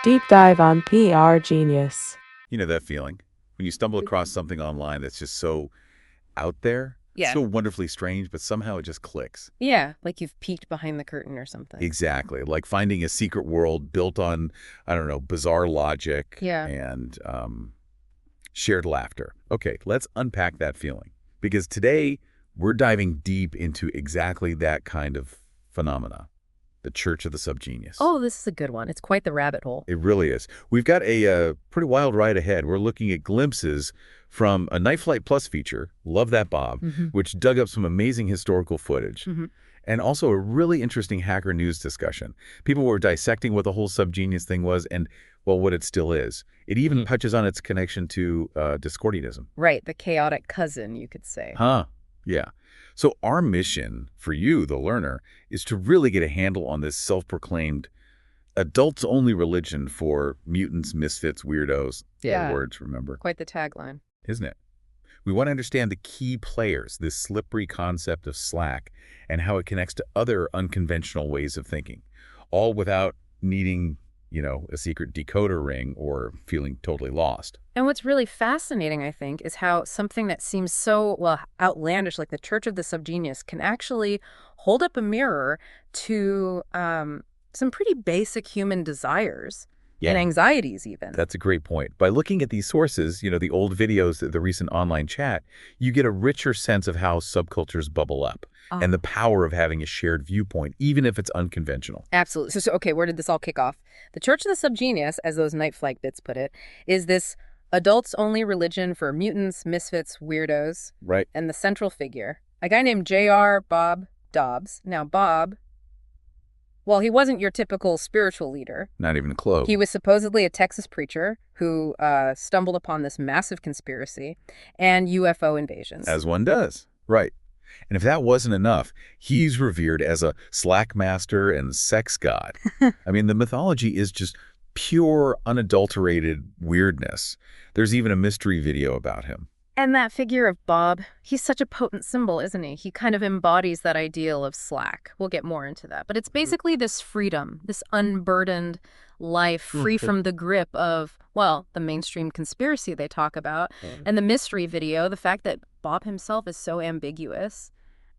Deep dive on PR genius. You know that feeling? When you stumble across something online that's just so out there, Yeah. so wonderfully strange, but somehow it just clicks. Yeah, like you've peeked behind the curtain or something. Exactly. Like finding a secret world built on, I don't know, bizarre logic Yeah. and shared laughter. Okay, let's unpack that feeling. Because today, we're diving deep into exactly that kind of phenomena, the Church of the Subgenius. Oh, this is a good one. It's quite the rabbit hole. It really is. We've got a pretty wild ride ahead. We're looking at glimpses from a Night Flight Plus feature, Love That Bob, which dug up some amazing historical footage, and also a really interesting hacker news discussion. People were dissecting what the whole subgenius thing was and, well, what it still is. It even touches on its connection to Discordianism. Right, the chaotic cousin, you could say. Huh. Yeah. So our mission for you, the learner, is to really get a handle on this self-proclaimed adults-only religion for mutants, misfits, weirdos. Yeah. Their words, remember? Quite the tagline. Isn't it? We want to understand the key players, this slippery concept of Slack, and how it connects to other unconventional ways of thinking, all without needing, a secret decoder ring or feeling totally lost. And what's really fascinating, I think, is how something that seems so, well, outlandish, like the Church of the Subgenius, can actually hold up a mirror to some pretty basic human desires. And anxieties even. That's a great point. By looking at these sources, the old videos, the recent online chat, you get a richer sense of how subcultures bubble up and the power of having a shared viewpoint, even if it's unconventional. Absolutely. So, okay, where did this all kick off? The Church of the Subgenius, as those Night Flight bits put it, is this adults-only religion for mutants, misfits, weirdos. Right. And the central figure, a guy named J.R. Bob Dobbs. Now, Bob, well, he wasn't your typical spiritual leader. Not even close. He was supposedly a Texas preacher who stumbled upon this massive conspiracy and UFO invasions. As one does. Right. And if that wasn't enough, he's revered as a slack master and sex god. I mean, the mythology is just pure, unadulterated weirdness. There's even a mystery video about him. And that figure of Bob, he's such a potent symbol, isn't he? He kind of embodies that ideal of Slack. We'll get more into that. But it's basically this freedom, this unburdened life, free from the grip of, well, the mainstream conspiracy they talk about, and the mystery video, the fact that Bob himself is so ambiguous.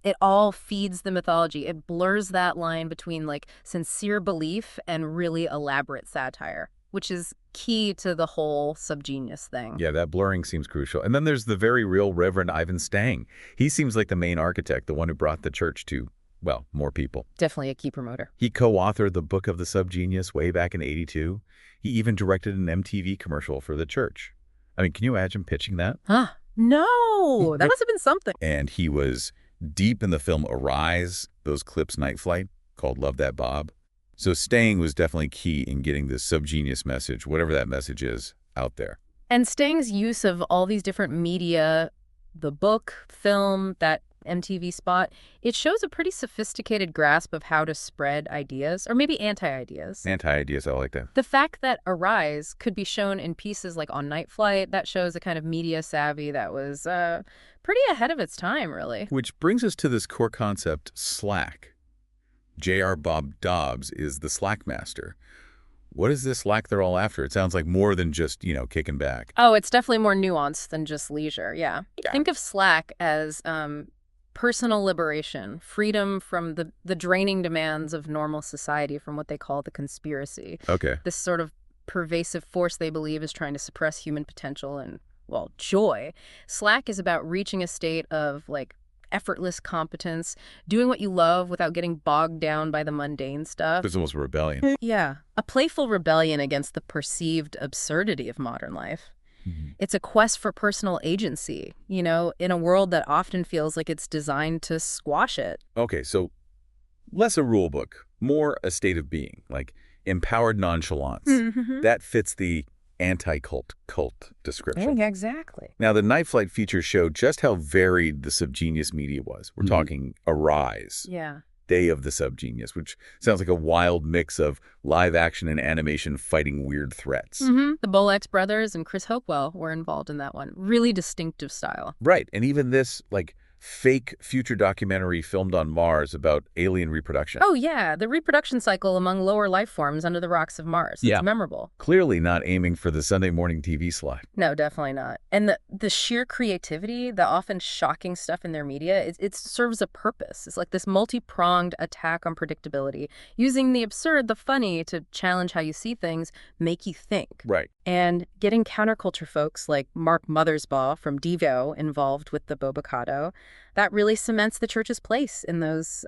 It all feeds the mythology. It blurs that line between, like, sincere belief and really elaborate satire, which is key to the whole subgenius thing. Yeah, that blurring seems crucial. And then there's the very real Reverend Ivan Stang. He seems like the main architect, the one who brought the church to, well, more people. Definitely a key promoter. He co-authored the Book of the Subgenius way back in '82. He even directed an MTV commercial for the church. I mean, can you imagine pitching that? Huh. No, that must have been something. And he was deep in the film Arise, those clips Night Flight, called Love That Bob. So Stang was definitely key in getting the subgenius message, whatever that message is, out there. And Stang's use of all these different media, the book, film, that MTV spot, it shows a pretty sophisticated grasp of how to spread ideas, or maybe anti-ideas. Anti-ideas, I like that. The fact that Arise could be shown in pieces like on Night Flight, that shows a kind of media savvy that was pretty ahead of its time, really. Which brings us to this core concept, Slack. J.R. Bob Dobbs is the Slack master. What is this Slack they're all after? It sounds like more than just, kicking back. Oh, it's definitely more nuanced than just leisure, yeah. Think of Slack as personal liberation, freedom from the draining demands of normal society, from what they call the conspiracy. Okay. This sort of pervasive force they believe is trying to suppress human potential and, well, joy. Slack is about reaching a state of, like, effortless competence, doing what you love without getting bogged down by the mundane stuff. It's almost a rebellion. Yeah, a playful rebellion against the perceived absurdity of modern life. It's a quest for personal agency, in a world that often feels like it's designed to squash it. Okay, so less a rule book, more a state of being, like empowered nonchalance. That fits the anti-cult description. Yeah, exactly. Now, the Night Flight feature showed just how varied the subgenius media was. We're talking Arise, Yeah. Day of the Subgenius, which sounds like a wild mix of live action and animation fighting weird threats. The Bolex brothers and Chris Hopewell were involved in that one. Really distinctive style. Right, and even this, like, fake future documentary filmed on Mars about alien reproduction. Oh, yeah, the reproduction cycle among lower life forms under the rocks of Mars. Yeah. It's memorable. Clearly not aiming for the Sunday morning TV slot. No, definitely not. And the sheer creativity, the often shocking stuff in their media, it serves a purpose. It's like this multi-pronged attack on predictability, using the absurd, the funny to challenge how you see things, make you think. Right. And getting counterculture folks like Mark Mothersbaugh from Devo involved with the Bobocado, that really cements the church's place in those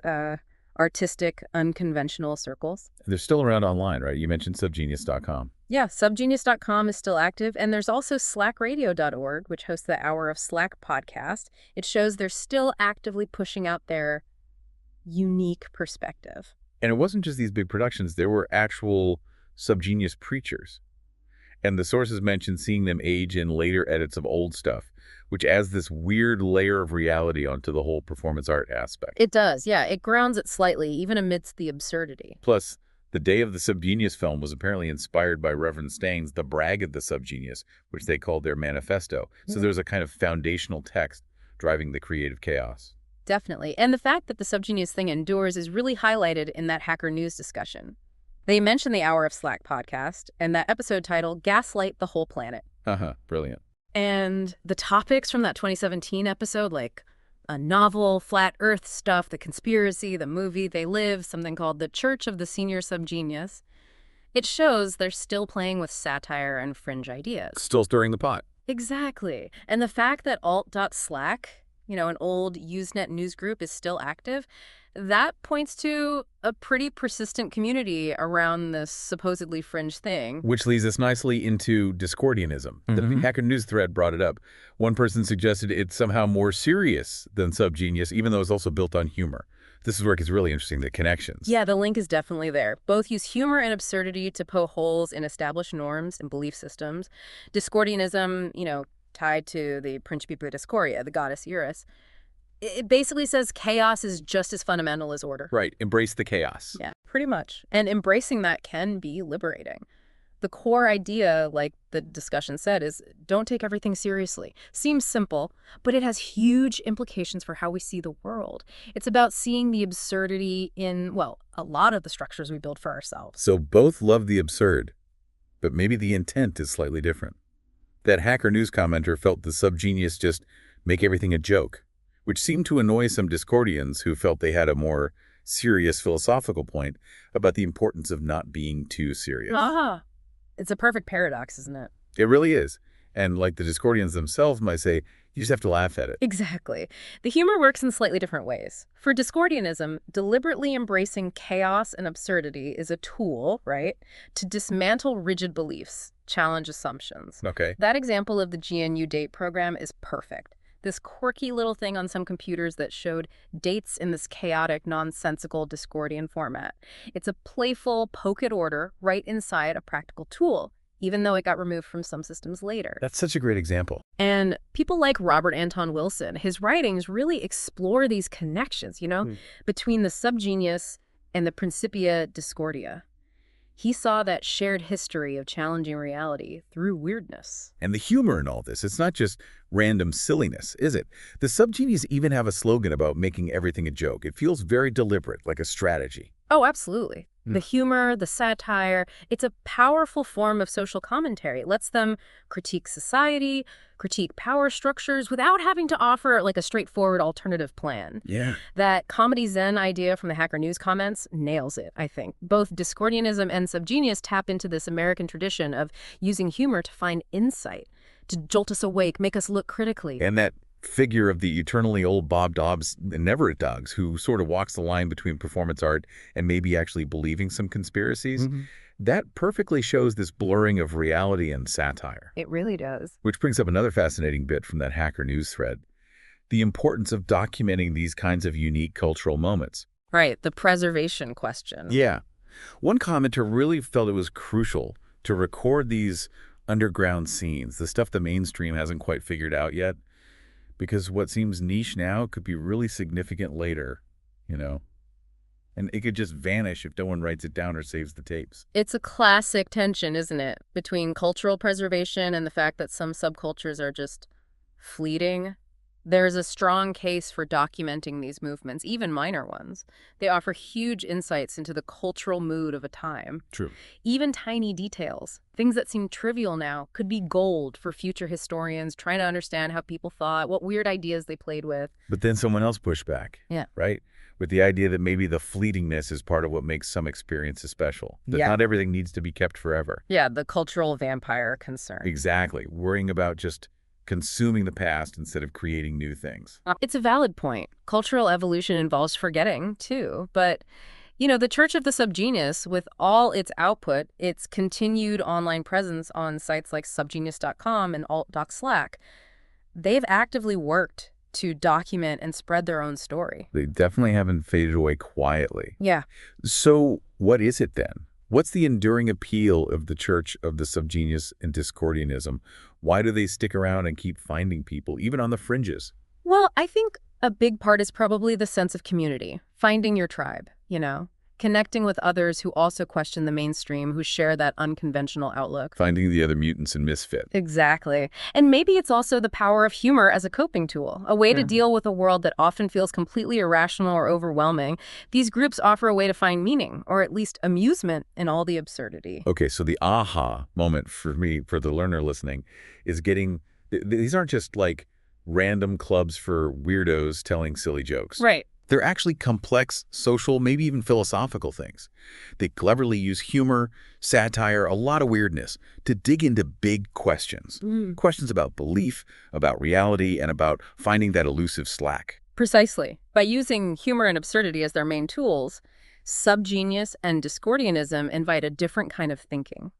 artistic, unconventional circles. They're still around online, right? You mentioned subgenius.com. Yeah, subgenius.com is still active, and there's also slackradio.org, which hosts the Hour of Slack podcast. It shows they're still actively pushing out their unique perspective. And it wasn't just these big productions. There were actual subgenius preachers. And the sources mentioned seeing them age in later edits of old stuff, which adds this weird layer of reality onto the whole performance art aspect. It does, yeah. It grounds it slightly, even amidst the absurdity. Plus, the Day of the Subgenius film was apparently inspired by Reverend Stang's The Brag of the Subgenius, which they called their manifesto. So there's a kind of foundational text driving the creative chaos. Definitely. And the fact that the subgenius thing endures is really highlighted in that Hacker News discussion. They mention the Hour of Slack podcast and that episode title, Gaslight the Whole Planet. Brilliant. And the topics from that 2017 episode, like a novel, flat earth stuff, the conspiracy, the movie They Live, something called The Church of the Senior Subgenius, it shows they're still playing with satire and fringe ideas. Still stirring the pot. Exactly. And the fact that alt.slack, an old Usenet news group, is still active, that points to a pretty persistent community around this supposedly fringe thing. Which leads us nicely into Discordianism. The Hacker News thread brought it up. One person suggested it's somehow more serious than Subgenius, even though it's also built on humor. This is where it gets really interesting, the connections. Yeah, the link is definitely there. Both use humor and absurdity to poke holes in established norms and belief systems. Discordianism, tied to the Principia Discordia, the goddess Eurus, it basically says chaos is just as fundamental as order. Right. Embrace the chaos. Yeah, pretty much. And embracing that can be liberating. The core idea, like the discussion said, is don't take everything seriously. Seems simple, but it has huge implications for how we see the world. It's about seeing the absurdity in, a lot of the structures we build for ourselves. So both love the absurd, but maybe the intent is slightly different. That Hacker News commenter felt the subgenius just make everything a joke, which seemed to annoy some Discordians who felt they had a more serious philosophical point about the importance of not being too serious. It's a perfect paradox, isn't it? It really is. And like the Discordians themselves might say, you just have to laugh at it. Exactly. The humor works in slightly different ways. For Discordianism, deliberately embracing chaos and absurdity is a tool, right, to dismantle rigid beliefs, challenge assumptions. Okay. That example of the GNU date program is perfect. This quirky little thing on some computers that showed dates in this chaotic, nonsensical Discordian format. It's a playful poke-it order right inside a practical tool, even though it got removed from some systems later. That's such a great example. And people like Robert Anton Wilson, his writings really explore these connections, between the subgenius and the Principia Discordia. He saw that shared history of challenging reality through weirdness. And the humor in all this, it's not just random silliness, is it? The subgenius even have a slogan about making everything a joke. It feels very deliberate, like a strategy. Oh, absolutely. The humor, the satire, it's a powerful form of social commentary. It lets them critique society, critique power structures without having to offer like a straightforward alternative plan. Yeah. That comedy zen idea from the Hacker News comments nails it, I think. Both Discordianism and Subgenius tap into this American tradition of using humor to find insight, to jolt us awake, make us look critically. And that figure of the eternally old Bob Dobbs and Never It Dogs, who sort of walks the line between performance art and maybe actually believing some conspiracies, that perfectly shows this blurring of reality and satire. It really does. Which brings up another fascinating bit from that Hacker News thread, the importance of documenting these kinds of unique cultural moments. Right, the preservation question. Yeah. One commenter really felt it was crucial to record these underground scenes, the stuff the mainstream hasn't quite figured out yet, because what seems niche now could be really significant later, And it could just vanish if no one writes it down or saves the tapes. It's a classic tension, isn't it, between cultural preservation and the fact that some subcultures are just fleeting. There's a strong case for documenting these movements, even minor ones. They offer huge insights into the cultural mood of a time. True. Even tiny details, things that seem trivial now, could be gold for future historians trying to understand how people thought, what weird ideas they played with. But then someone else pushed back. Yeah. Right? With the idea that maybe the fleetingness is part of what makes some experiences special. That Yeah. not everything needs to be kept forever. Yeah, the cultural vampire concern. Exactly. Worrying about just consuming the past instead of creating new things. It's a valid point. Cultural evolution involves forgetting, too. But, the Church of the Subgenius, with all its output, its continued online presence on sites like subgenius.com and alt.slack, they've actively worked to document and spread their own story. They definitely haven't faded away quietly. Yeah. So what is it then? What's the enduring appeal of the Church of the Subgenius and Discordianism? Why do they stick around and keep finding people, even on the fringes? Well, I think a big part is probably the sense of community, finding your tribe, connecting with others who also question the mainstream, who share that unconventional outlook. Finding the other mutants and misfit. Exactly. And maybe it's also the power of humor as a coping tool, a way to deal with a world that often feels completely irrational or overwhelming. These groups offer a way to find meaning, or at least amusement, in all the absurdity. Okay, so the aha moment for me, for the learner listening, is getting, these aren't just like random clubs for weirdos telling silly jokes. Right. They're actually complex, social, maybe even philosophical things. They cleverly use humor, satire, a lot of weirdness to dig into big questions. Questions about belief, about reality, and about finding that elusive slack. Precisely. By using humor and absurdity as their main tools, Subgenius and Discordianism invite a different kind of thinking.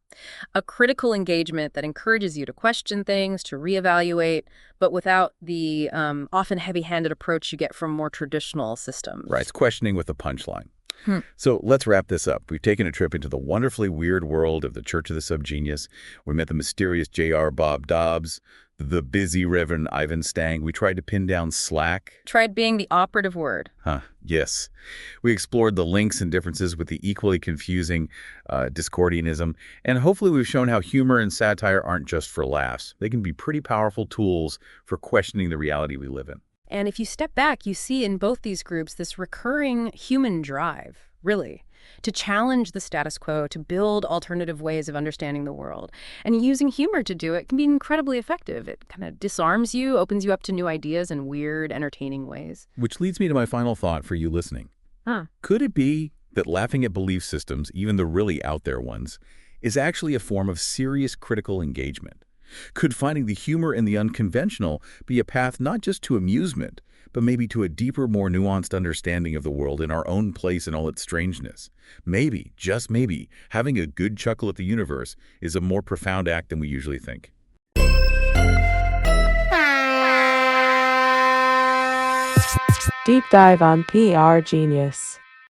A critical engagement that encourages you to question things, to reevaluate, but without the often heavy-handed approach you get from more traditional systems. Right, it's questioning with a punchline. So let's wrap this up. We've taken a trip into the wonderfully weird world of the Church of the Subgenius. We met the mysterious J.R. Bob Dobbs, the busy Reverend Ivan Stang. We tried to pin down Slack. Tried being the operative word. Yes. We explored the links and differences with the equally confusing Discordianism. And hopefully we've shown how humor and satire aren't just for laughs. They can be pretty powerful tools for questioning the reality we live in. And if you step back, you see in both these groups this recurring human drive, really, to challenge the status quo, to build alternative ways of understanding the world. And using humor to do it can be incredibly effective. It kind of disarms you, opens you up to new ideas in weird, entertaining ways. Which leads me to my final thought for you listening. Could it be that laughing at belief systems, even the really out there ones, is actually a form of serious critical engagement? Could finding the humor in the unconventional be a path not just to amusement, but maybe to a deeper, more nuanced understanding of the world in our own place in all its strangeness? Maybe, just maybe, having a good chuckle at the universe is a more profound act than we usually think. Deep dive on PR Genius.